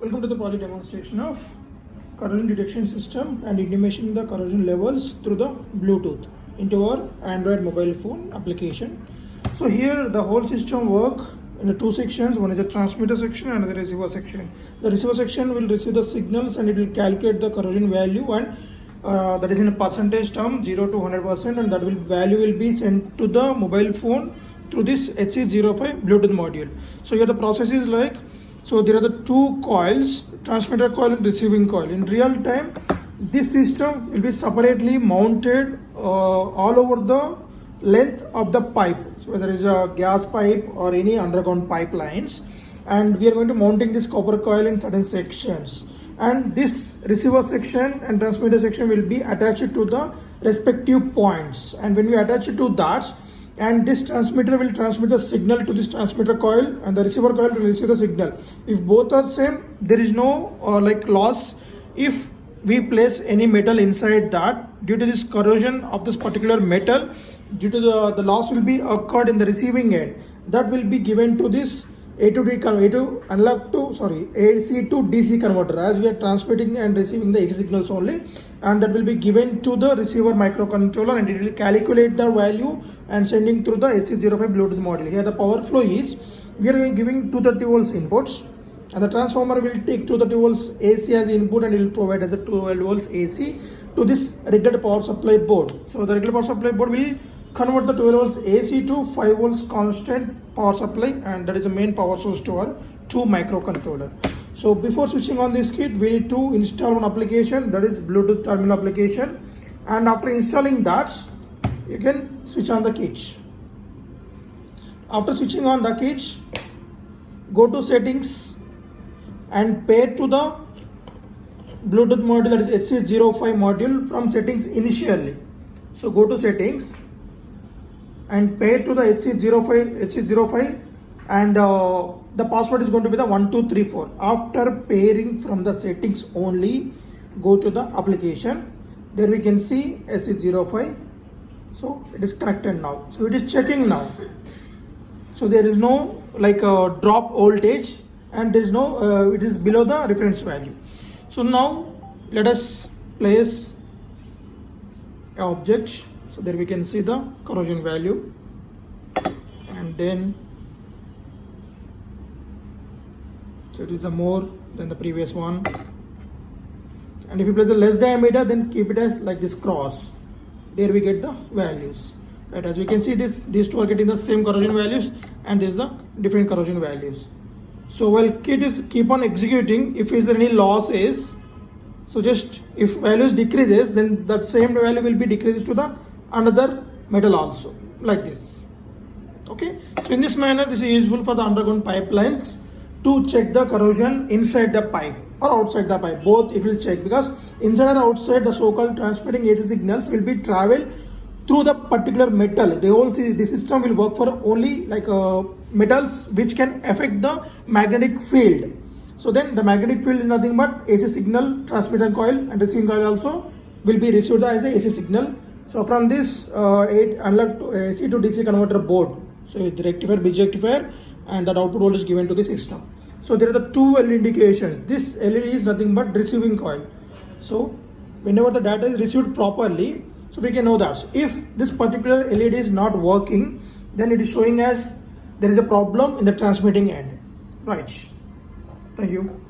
Welcome to the project demonstration of corrosion detection system and intimation the corrosion levels through the Bluetooth into our Android mobile phone application. So here the whole system work in the two sections. One is the transmitter section and the receiver section. The receiver section will receive the signals and it will calculate the corrosion value, and that is in a percentage term 0 to 100%, and that value will be sent to the mobile phone through this HC05 Bluetooth module. So here the process is like, so there are the two coils, transmitter coil and receiving coil. In real time, this system will be separately mounted all over the length of the pipe. So whether it's a gas pipe or any underground pipelines, and we are going to mounting this copper coil in certain sections. And this receiver section and transmitter section will be attached to the respective points. And when we attach it to that, and this transmitter will transmit the signal to this transmitter coil, and the receiver coil will receive the signal. If both are same, there is no loss. If we place any metal inside that, due to this corrosion of this particular metal, due to the loss will be occurred in the receiving end, that will be given to this AC to DC converter, as we are transmitting and receiving the AC signals only, and that will be given to the receiver microcontroller, and it will calculate the value and sending through the HC05 Bluetooth module. Here the power flow is, we are giving 230 volts inputs, and the transformer will take 230 volts AC as input, and it will provide as a 12 volts AC to this regular power supply board. So the regular power supply board will convert the 12 volts AC to 5 volts constant power supply, and that is the main power source to our 2 microcontroller. So before switching on this kit, we need to install one application, that is Bluetooth terminal application, and after installing that, you can switch on the kit. After switching on the kit, go to settings and pair to the Bluetooth module, that is HC05 module from settings initially. So go to settings and pair to the HC05, and the password is going to be the 1234. After pairing from the settings only, go to the application. There we can see HC05. So it is connected now. So it is checking now. So there is no drop voltage, and there is no it is below the reference value. So now let us place an object. So there we can see the corrosion value, and then so it is a more than the previous one. And if you place a less diameter, then keep it as like this cross. There we get the values. Right, as we can see, these two are getting the same corrosion values, and this is the different corrosion values. So while kit is keep on executing, if is there any losses, so just if values decreases, then that same value will be decreased to the another metal also, like this. Okay, so in this manner, this is useful for the underground pipelines to check the corrosion inside the pipe or outside the pipe. Both it will check, because inside or outside, the so-called transmitting AC signals will be travel through the particular metal. The system will work for only metals which can affect the magnetic field. So then the magnetic field is nothing but AC signal, transmitter coil and receiving coil also will be received as a AC signal. So from this analog to AC to DC converter board, so the rectifier, bridge rectifier, and that output voltage given to the system. So there are the two LED indications. This LED is nothing but receiving coil. So whenever the data is received properly, so we can know that if this particular LED is not working, then it is showing as there is a problem in the transmitting end. Right. Thank you.